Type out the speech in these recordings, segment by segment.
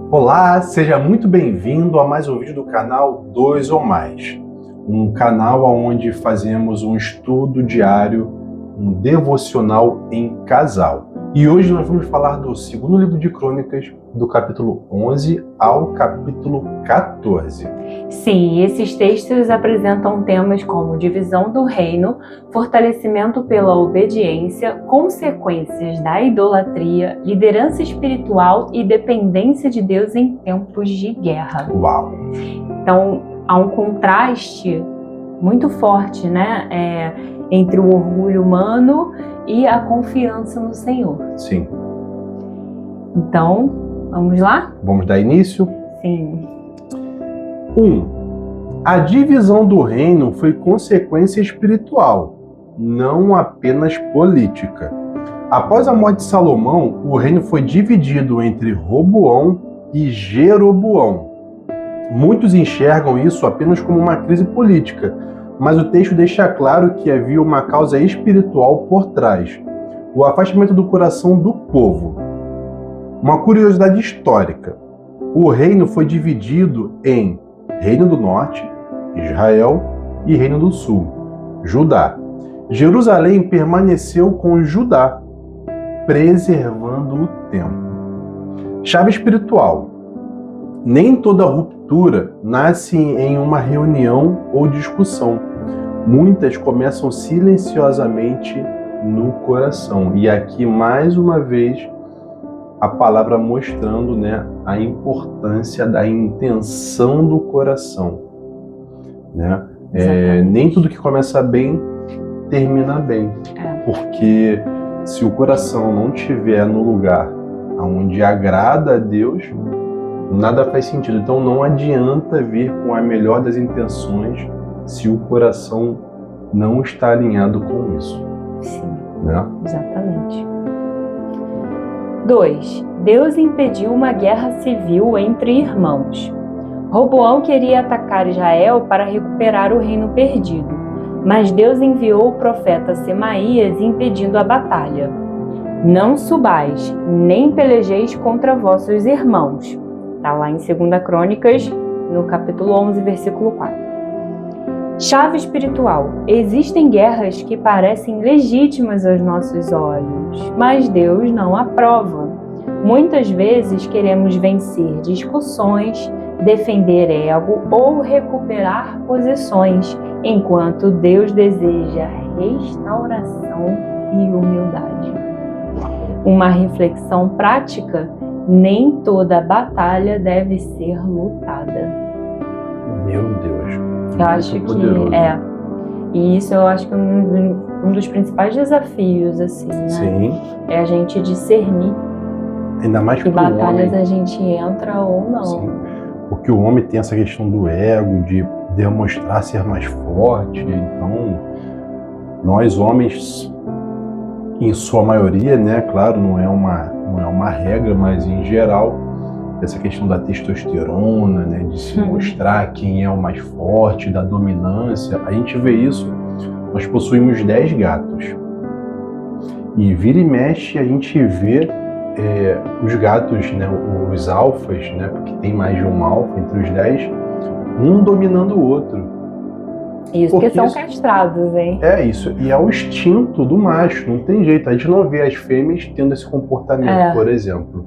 Olá, seja muito bem-vindo a mais um vídeo do canal 2 ou Mais, um canal onde fazemos um estudo diário, um devocional em casal. E hoje nós vamos falar do segundo livro de Crônicas, do capítulo 11 ao capítulo 14. Sim, esses textos apresentam temas como divisão do reino, fortalecimento pela obediência, consequências da idolatria, liderança espiritual e dependência de Deus em tempos de guerra. Uau! Então, há um contraste muito forte, né, entre o orgulho humano e a confiança no Senhor. Sim. Então, vamos lá? Vamos dar início? Sim. 1. A divisão do reino foi consequência espiritual, não apenas política. Após a morte de Salomão, o reino foi dividido entre Roboão e Jeroboão. Muitos enxergam isso apenas como uma crise política, mas o texto deixa claro que havia uma causa espiritual por trás: o afastamento do coração do povo. Uma curiosidade histórica: o reino foi dividido em Reino do Norte, Israel, e Reino do Sul, Judá. Jerusalém permaneceu com Judá, preservando o templo. Chave espiritual: nem toda ruptura nasce em uma reunião ou discussão. Muitas começam silenciosamente no coração. E aqui, mais uma vez, a palavra mostrando, né, a importância da intenção do coração. Né? Nem tudo que começa bem, termina bem. Porque se o coração não estiver no lugar onde agrada a Deus, nada faz sentido. Então não adianta vir com a melhor das intenções se o coração não está alinhado com isso. Sim, né? Exatamente. 2. Deus impediu uma guerra civil entre irmãos. Roboão queria atacar Israel para recuperar o reino perdido, mas Deus enviou o profeta Semaías impedindo a batalha. Não subais, nem pelejeis contra vossos irmãos. Está lá em 2 Crônicas, no capítulo 11, versículo 4. Chave espiritual: existem guerras que parecem legítimas aos nossos olhos, mas Deus não aprova. Muitas vezes queremos vencer discussões, defender ego ou recuperar posições, enquanto Deus deseja restauração e humildade. Uma reflexão prática: nem toda batalha deve ser lutada. Meu Deus. Eu acho poderoso. E isso eu acho que é um dos principais desafios, assim, né? Sim. É a gente discernir Ainda mais que que batalhas a gente entra ou não. Sim. Porque o homem tem essa questão do ego, de demonstrar ser mais forte. Então, nós homens, em sua maioria, né, claro, não é uma regra, mas em geral, essa questão da testosterona, né, de se mostrar quem é o mais forte, da dominância, a gente vê isso. Nós possuímos 10 gatos. E vira e mexe a gente vê os gatos, né, os alfas, né, porque tem mais de um alfa entre os 10, um dominando o outro. Isso porque são castrados, hein? É isso, e é o instinto do macho, não tem jeito. A gente não vê as fêmeas tendo esse comportamento, por exemplo.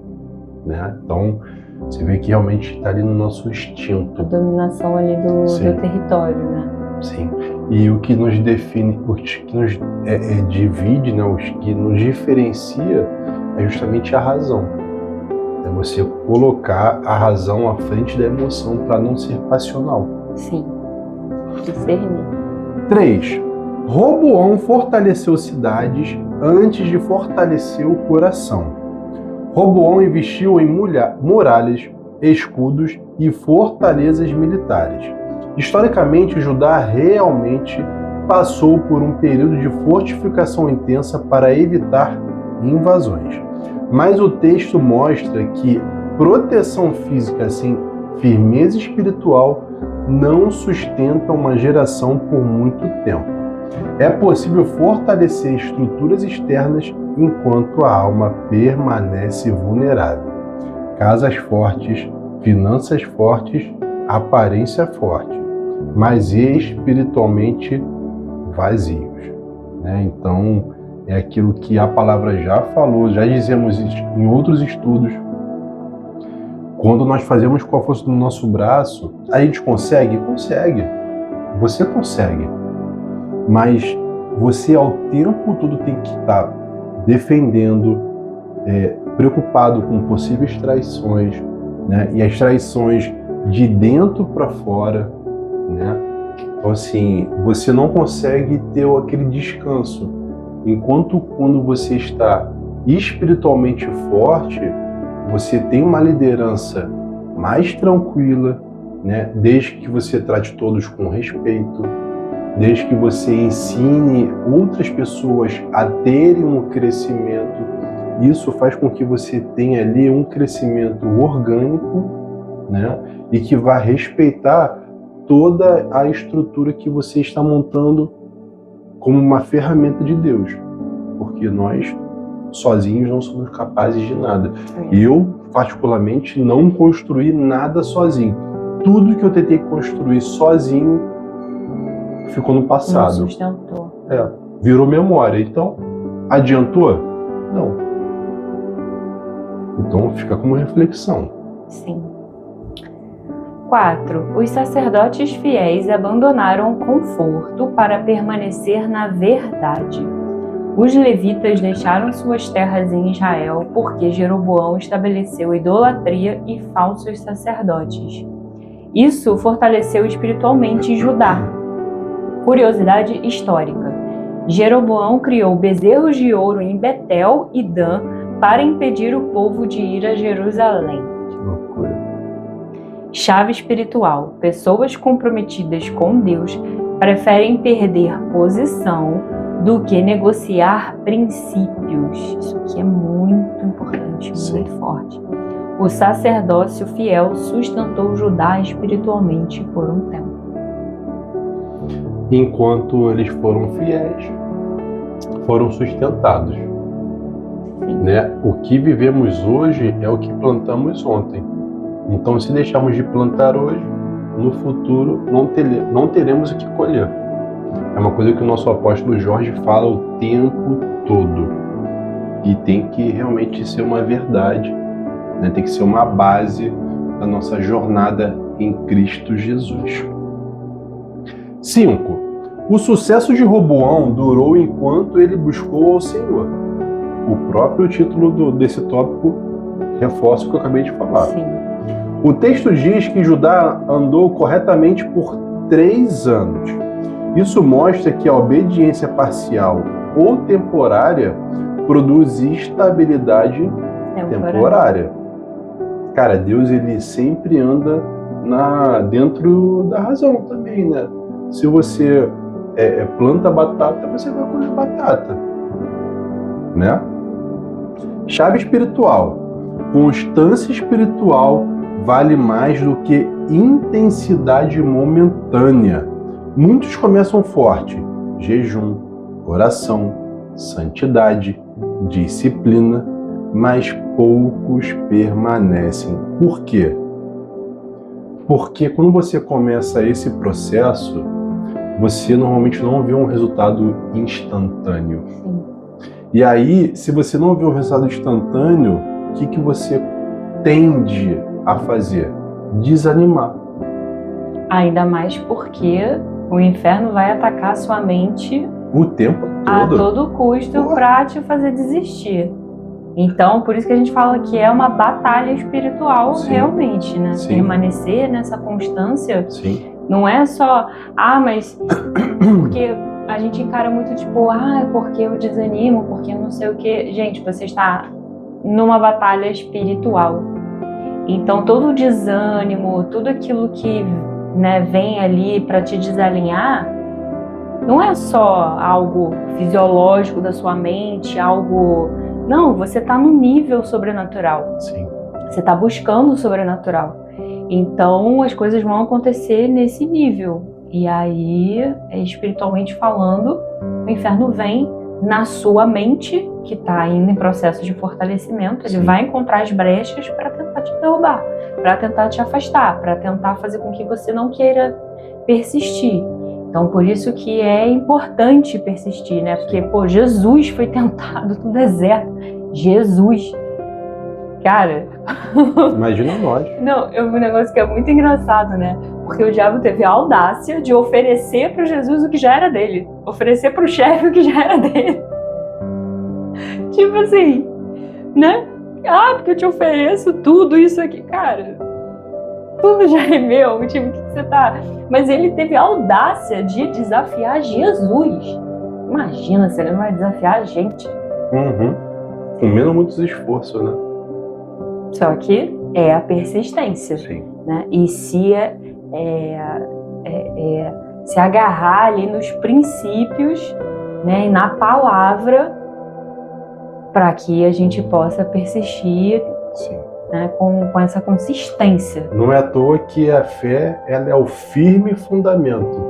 Né? Então, você vê que realmente está ali no nosso instinto. A dominação ali do território, né? Sim. E o que nos define, o que nos divide, né, o que nos diferencia é justamente a razão. É você colocar a razão à frente da emoção para não ser passional. Sim. Discernir. 3. Roboão fortaleceu cidades antes de fortalecer o coração. Roboão investiu em muralhas, escudos e fortalezas militares. Historicamente, Judá realmente passou por um período de fortificação intensa para evitar invasões. Mas o texto mostra que proteção física sem firmeza espiritual não sustenta uma geração por muito tempo. É possível fortalecer estruturas externas enquanto a alma permanece vulnerável. casas fortes, finanças fortes, aparência forte, mas espiritualmente vazios, né? Então, é aquilo que a palavra já falou, já dizemos em outros estudos. Quando nós fazemos com a força do nosso braço, a gente consegue? Consegue. Você consegue. Mas você ao tempo todo tem que estar defendendo, preocupado com possíveis traições, né? E as traições de dentro para fora, né? Então assim, você não consegue ter aquele descanso. Enquanto quando você está espiritualmente forte, você tem uma liderança mais tranquila, né? Desde que você trate todos com respeito, desde que você ensine outras pessoas a terem um crescimento. Isso faz com que você tenha ali um crescimento orgânico, né? E que vá respeitar toda a estrutura que você está montando como uma ferramenta de Deus. Porque nós sozinhos não somos capazes de nada. Eu, particularmente, não construí nada sozinho. Tudo que eu tentei construir sozinho ficou no passado. Não sustentou. Virou memória. Então, adiantou? Não. Então, fica como reflexão. Sim. 4. Os sacerdotes fiéis abandonaram o conforto para permanecer na verdade. Os levitas deixaram suas terras em Israel porque Jeroboão estabeleceu idolatria e falsos sacerdotes. Isso fortaleceu espiritualmente Judá. Curiosidade histórica: Jeroboão criou bezerros de ouro em Betel e Dan para impedir o povo de ir a Jerusalém. Que loucura. Chave espiritual: pessoas comprometidas com Deus preferem perder posição do que negociar princípios. Isso aqui é muito importante, muito forte. O sacerdócio fiel sustentou Judá espiritualmente por um tempo. Enquanto eles foram fiéis, foram sustentados. Né? O que vivemos hoje é o que plantamos ontem. Então, se deixarmos de plantar hoje, no futuro não teremos o que colher. É uma coisa que o nosso apóstolo Jorge fala o tempo todo. E tem que realmente ser uma verdade, né? Tem que ser uma base da nossa jornada em Cristo Jesus. 5. O sucesso de Roboão durou enquanto ele buscou ao Senhor. O próprio título desse tópico reforça o que eu acabei de falar. Sim. O texto diz que Judá andou corretamente por 3 anos. Isso mostra que a obediência parcial ou temporária produz estabilidade temporária. Cara, Deus ele sempre anda dentro da razão também, né? Se você planta batata, você vai colher batata, né? Chave espiritual: constância espiritual vale mais do que intensidade momentânea. Muitos começam forte: jejum, oração, santidade, disciplina, mas poucos permanecem. Por quê? Porque quando você começa esse processo, você normalmente não vê um resultado instantâneo. Sim. E aí, se você não vê um resultado instantâneo, o que você tende a fazer? Desanimar. Ainda mais porque o inferno vai atacar a sua mente o tempo a todo. todo custo para te fazer desistir. Então, por isso que a gente fala que é uma batalha espiritual. Sim. Realmente, né? Sim. Permanecer nessa constância. Sim. Não é só, mas porque a gente encara muito tipo, porque eu desanimo, porque eu não sei o quê. Gente, você está numa batalha espiritual. Então, todo o desânimo, tudo aquilo que, né, vem ali para te desalinhar, não é só algo fisiológico da sua mente, algo... Não, você está no nível sobrenatural. Sim. Você está buscando o sobrenatural. Então, as coisas vão acontecer nesse nível. E aí, espiritualmente falando, o inferno vem na sua mente, que está ainda em processo de fortalecimento. Ele vai encontrar as brechas para tentar tentar te derrubar, para tentar te afastar, para tentar fazer com que você não queira persistir. Então, por isso que é importante persistir, né? Porque, Jesus foi tentado no deserto. Jesus. Cara... Imagina nós. Não, um negócio que é muito engraçado, né? Porque o diabo teve a audácia de oferecer para Jesus o que já era dele. Oferecer para o chefe o que já era dele. Tipo assim, né? Porque eu te ofereço tudo isso aqui. Cara, tudo já é meu. Tipo, o que você tá... Mas ele teve a audácia de desafiar Jesus. Imagina se ele não vai desafiar a gente. Com menos muitos esforços, né? Só que é a persistência. Sim. Né? E se se agarrar ali nos princípios, né, e na palavra, para que a gente possa persistir, né, com essa consistência. Não é à toa que a fé, ela é o firme fundamento.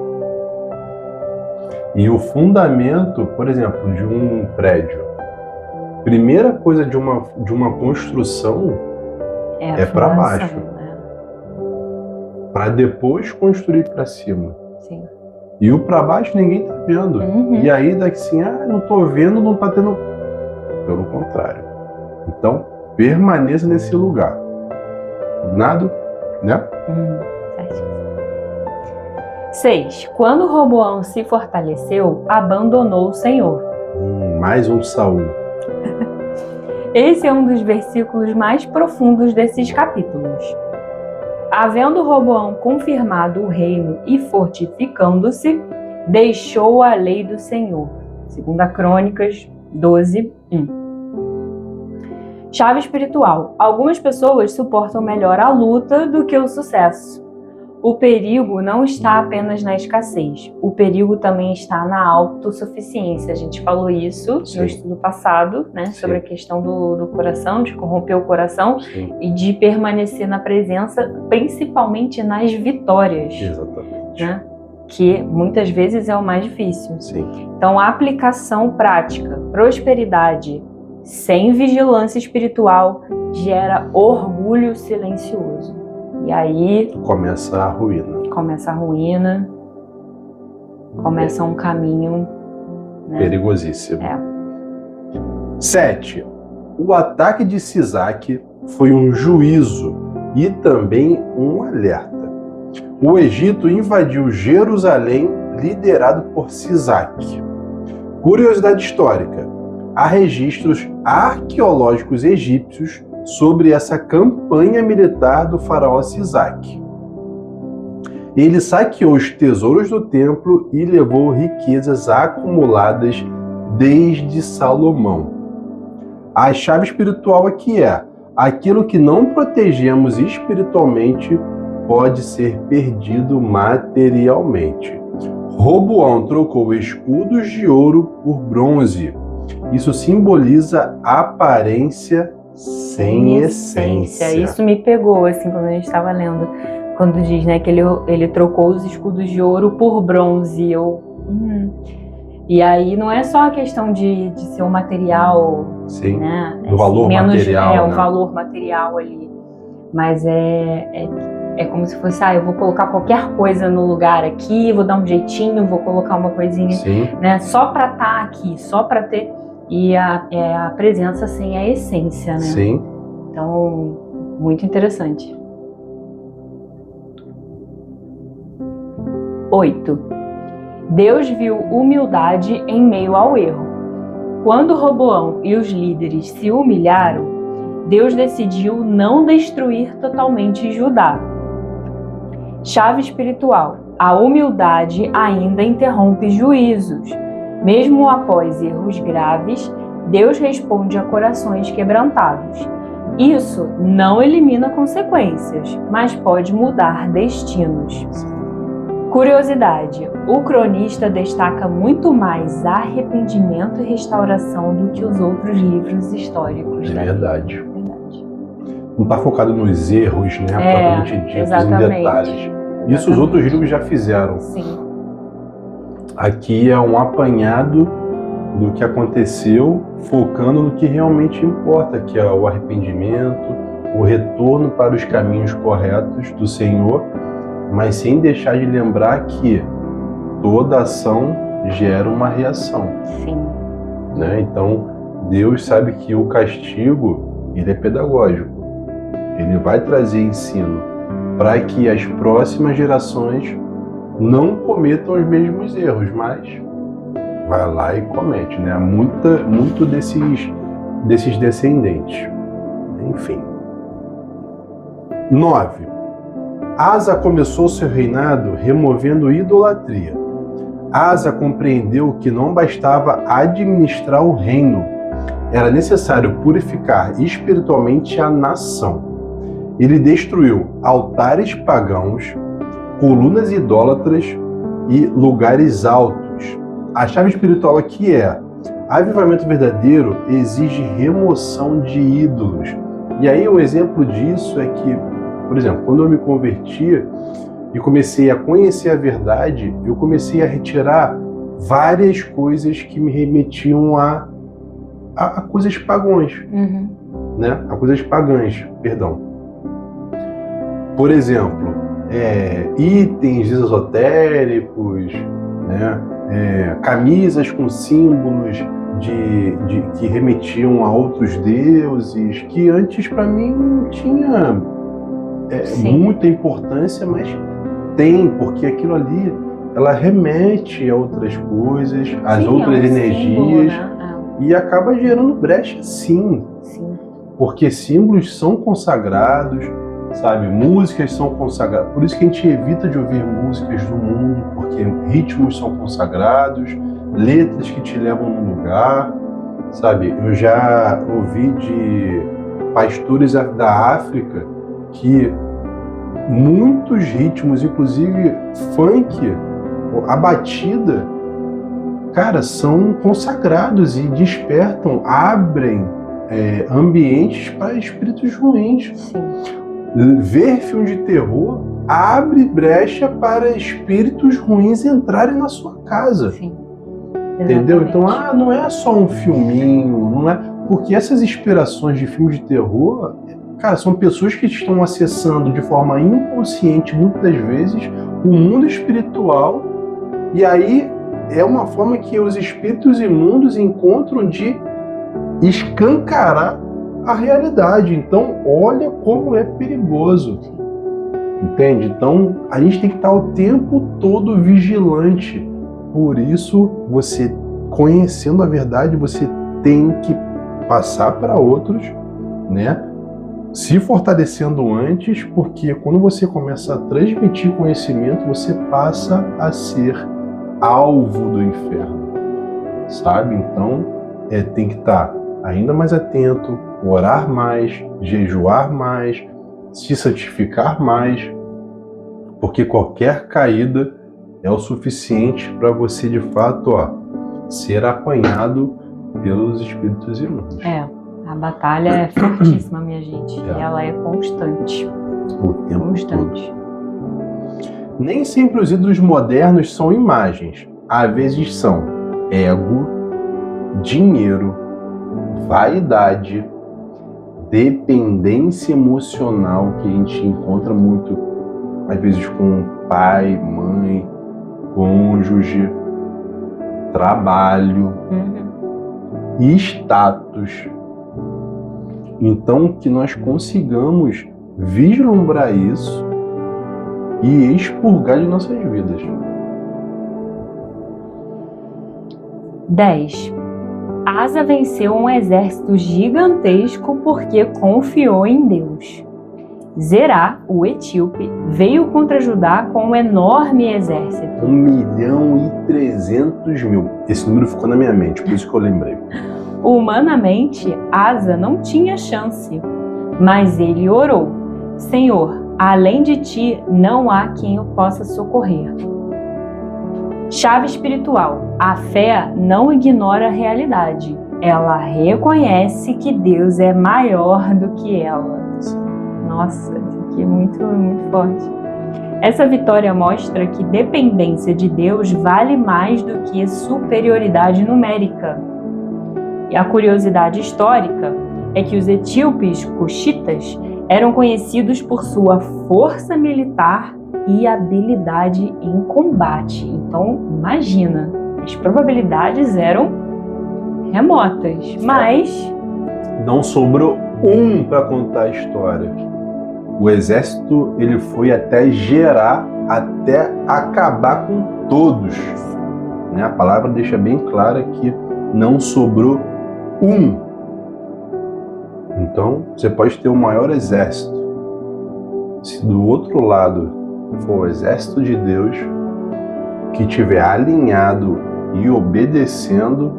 E o fundamento, por exemplo, de um prédio, primeira coisa de uma construção é para baixo. Para depois construir para cima. Sim. E o para baixo ninguém tá vendo. E aí daqui assim, não tô vendo, não tá tendo... Pelo contrário. Então, permaneça nesse lugar. Nada, né? 6. Quando Roboão se fortaleceu, abandonou o Senhor. Mais um Saul. Esse é um dos versículos mais profundos desses capítulos. Havendo Roboão confirmado o reino e fortificando-se, deixou a lei do Senhor. 2 Crônicas 12, 1. Chave espiritual. Algumas pessoas suportam melhor a luta do que o sucesso. O perigo não está apenas na escassez. O perigo também está na autossuficiência. A gente falou isso no estudo passado, né? Sobre a questão do coração, de corromper o coração e de permanecer na presença, principalmente nas vitórias. Exatamente. Né? Que muitas vezes é o mais difícil. Sim. Então, a aplicação prática, prosperidade, sem vigilância espiritual, gera orgulho silencioso. E aí... Começa a ruína. Começa um caminho... né? Perigosíssimo. 7. O ataque de Sisaque foi um juízo e também um alerta. O Egito invadiu Jerusalém, liderado por Sisaque. Curiosidade histórica: há registros arqueológicos egípcios sobre essa campanha militar do faraó Sisaque. Ele saqueou os tesouros do templo e levou riquezas acumuladas desde Salomão. A chave espiritual aqui é: aquilo que não protegemos espiritualmente pode ser perdido materialmente. Roboão trocou escudos de ouro por bronze. Isso simboliza aparência sem essência. Isso me pegou, assim, quando a gente estava lendo, quando diz, né, que ele trocou os escudos de ouro por bronze. E aí não é só a questão de ser um material, né, o valor material, o valor material ali, mas é como se fosse, eu vou colocar qualquer coisa no lugar aqui, vou dar um jeitinho, vou colocar uma coisinha, né, só para estar aqui, só para ter... E a presença sem a essência, né? Sim. Então, muito interessante. 8. Deus viu humildade em meio ao erro. Quando Roboão e os líderes se humilharam, Deus decidiu não destruir totalmente Judá. Chave espiritual. A humildade ainda interrompe juízos. Mesmo após erros graves, Deus responde a corações quebrantados. Isso não elimina consequências, mas pode mudar destinos. Curiosidade: o cronista destaca muito mais arrependimento e restauração do que os outros livros históricos. É verdade. Não está focado nos erros, né? Propriamente ditos, em detalhes. Isso os outros livros já fizeram. Sim. Aqui é um apanhado do que aconteceu, focando no que realmente importa, que é o arrependimento, o retorno para os caminhos corretos do Senhor, mas sem deixar de lembrar que toda ação gera uma reação. Sim. Né? Então, Deus sabe que o castigo, ele é pedagógico. Ele vai trazer ensino para que as próximas gerações não cometam os mesmos erros, mas vai lá e comete, né? Muito desses descendentes. Enfim. 9. Asa começou seu reinado removendo idolatria. Asa compreendeu que não bastava administrar o reino, era necessário purificar espiritualmente a nação. Ele destruiu altares pagãos, colunas idólatras e lugares altos. A chave espiritual aqui é: avivamento verdadeiro exige remoção de ídolos. E aí o exemplo disso é que, por exemplo, quando eu me converti e comecei a conhecer a verdade, eu comecei a retirar várias coisas que me remetiam a coisas pagãs, né? A coisas pagãs, perdão. Por exemplo, itens esotéricos, né? Camisas com símbolos que remetiam a outros deuses, que antes para mim não tinha muita importância, mas tem, porque aquilo ali ela remete a outras coisas, às outras energias, símbolo, né? E acaba gerando brecha, sim. Porque símbolos são consagrados, sabe? Músicas são consagradas. Por isso que a gente evita de ouvir músicas do mundo, porque ritmos são consagrados, letras que te levam num lugar, sabe? Eu já ouvi de pastores da África que muitos ritmos, inclusive funk, a batida, cara, são consagrados e despertam, abrem ambientes para espíritos ruins. Sim. Ver filme de terror abre brecha para espíritos ruins entrarem na sua casa. Sim. Entendeu? Então, não é só um filminho, não é, porque essas inspirações de filmes de terror, cara, são pessoas que estão acessando de forma inconsciente, muitas das vezes, o mundo espiritual, e aí é uma forma que os espíritos imundos encontram de escancarar a realidade. Então, olha como é perigoso. Entende? Então, a gente tem que estar o tempo todo vigilante. Por isso, você, conhecendo a verdade, você tem que passar para outros, né? Se fortalecendo antes, porque quando você começa a transmitir conhecimento, você passa a ser alvo do inferno, sabe? Então, tem que estar ainda mais atento, orar mais, jejuar mais, se santificar mais, porque qualquer caída é o suficiente para você, de fato, ser apanhado pelos espíritos imundos. A batalha é fortíssima, minha gente. E ela é constante. O tempo constante. Nem sempre os ídolos modernos são imagens. Às vezes são ego, dinheiro, vaidade, dependência emocional, que a gente encontra muito, às vezes, com pai, mãe, cônjuge, trabalho e status. Então, que nós consigamos vislumbrar isso e expurgar de nossas vidas. 10. Asa venceu um exército gigantesco porque confiou em Deus. Zerá, o etíope, veio contra Judá com um enorme exército. 1.300.000. Esse número ficou na minha mente, por isso que eu lembrei. Humanamente, Asa não tinha chance, mas ele orou: Senhor, além de ti, não há quem o possa socorrer. Chave espiritual: a fé não ignora a realidade, ela reconhece que Deus é maior do que ela. Nossa, isso aqui é muito forte. Essa vitória mostra que dependência de Deus vale mais do que superioridade numérica. E a curiosidade histórica é que os etíopes cuxitas Eram conhecidos por sua força militar e habilidade em combate. Então, imagina, as probabilidades eram remotas, mas não sobrou um para contar a história. O exército ele foi até Gerá, até acabar com todos. A palavra deixa bem clara que não sobrou um. Então, você pode ter o maior exército. Se do outro lado for o exército de Deus, que estiver alinhado e obedecendo,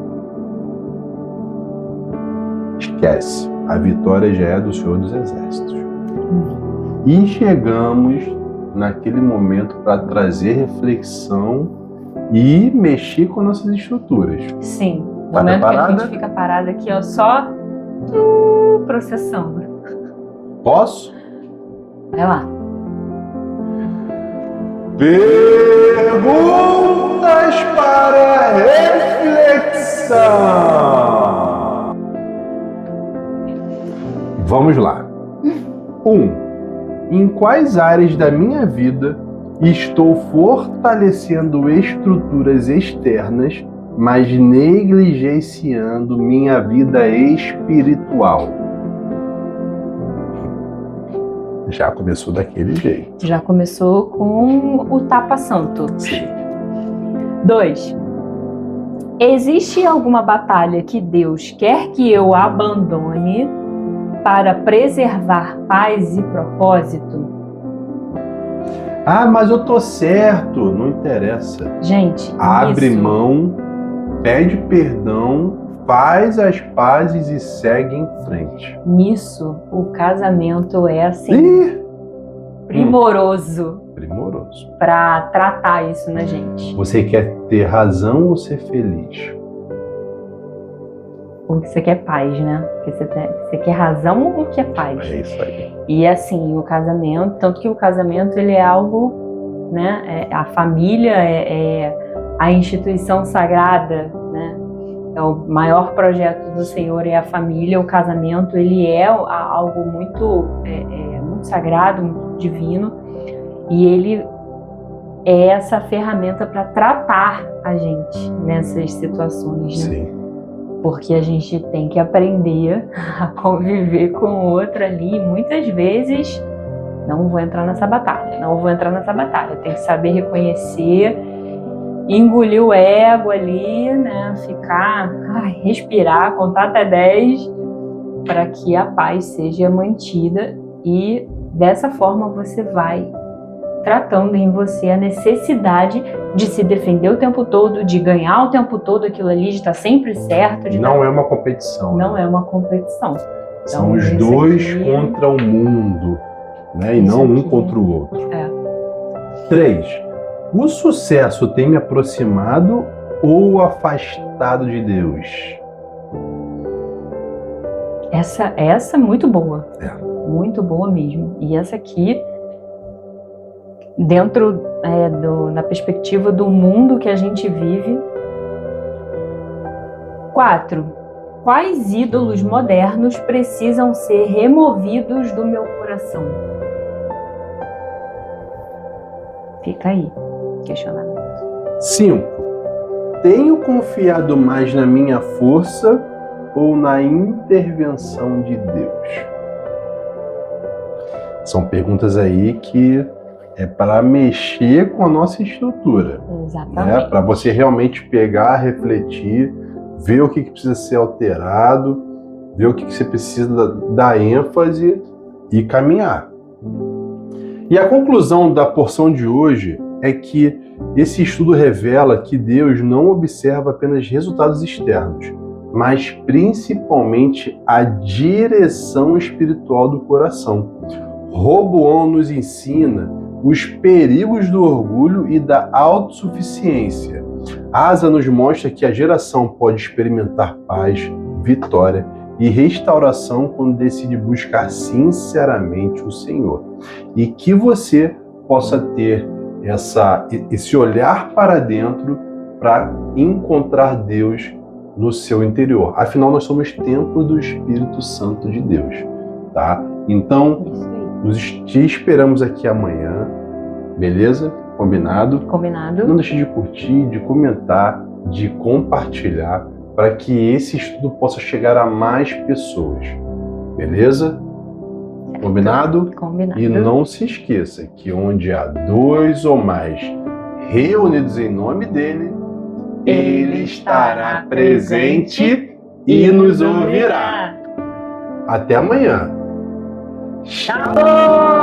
esquece. A vitória já é do Senhor dos Exércitos. E chegamos naquele momento para trazer reflexão e mexer com nossas estruturas. Sim, no Tá momento preparada? que a gente fica parado aqui, ó, só processando. Posso? Vai lá. Perguntas para reflexão. Vamos lá. 1. Em quais áreas da minha vida estou fortalecendo estruturas externas, mas negligenciando minha vida espiritual? Já começou daquele jeito. Já começou com o tapa-santo. Sim. 2. Existe alguma batalha que Deus quer que eu abandone para preservar paz e propósito? Ah, mas eu tô certo. Não interessa. Gente, Abre isso, mão, pede perdão, faz as pazes e segue em frente. nisso o casamento é assim, Ih, primoroso primoroso. para tratar isso na gente. Você quer ter razão ou ser feliz? Porque você quer paz, né? Porque você quer razão ou quer paz? É isso aí. E assim, o casamento, tanto que o casamento ele é algo, né? A família é a instituição sagrada, né? É o maior projeto do Senhor é a família. O casamento ele é algo muito, muito sagrado, muito divino, e ele é essa ferramenta para tratar a gente nessas situações, né? Sim. Porque a gente tem que aprender a conviver com o outro ali. Muitas vezes, não vou entrar nessa batalha. Tem que saber reconhecer, engolir o ego ali, né? Ficar, respirar, contar até 10, para que a paz seja mantida. E dessa forma você vai tratando em você a necessidade de se defender o tempo todo, de ganhar o tempo todo aquilo ali, de estar sempre certo. Não é uma competição. Não é uma competição. São os isso dois aqui- contra o mundo, né? E Isso não um aqui- contra o outro. 3. O sucesso tem me aproximado ou afastado de Deus? Essa é muito boa. Muito boa mesmo. E essa aqui, dentro na perspectiva do mundo que a gente vive. 4. Quais ídolos modernos precisam ser removidos do meu coração? Fica aí, questionamento. 5. Tenho confiado mais na minha força ou na intervenção de Deus? São perguntas aí que é para mexer com a nossa estrutura, né? Exatamente. Para você realmente pegar, refletir, ver o que precisa ser alterado, ver o que você precisa dar ênfase e caminhar. E a conclusão da porção de hoje é que esse estudo revela que Deus não observa apenas resultados externos, mas principalmente a direção espiritual do coração. Roboão nos ensina os perigos do orgulho e da autossuficiência. Asa nos mostra que a geração pode experimentar paz, vitória e restauração quando decide buscar sinceramente o Senhor. E que você possa ter esse olhar para dentro para encontrar Deus no seu interior. Afinal, nós somos templo do Espírito Santo de Deus. tá? Então, Isso aí. te esperamos aqui amanhã, beleza? Combinado? Combinado? Não deixe de curtir, de comentar, de compartilhar, para que esse estudo possa chegar a mais pessoas, beleza? Certo. Combinado? Combinado. E não se esqueça que onde há 2 ou mais reunidos em nome dele, ele estará presente e nos ouvirá. Até amanhã. Tchau!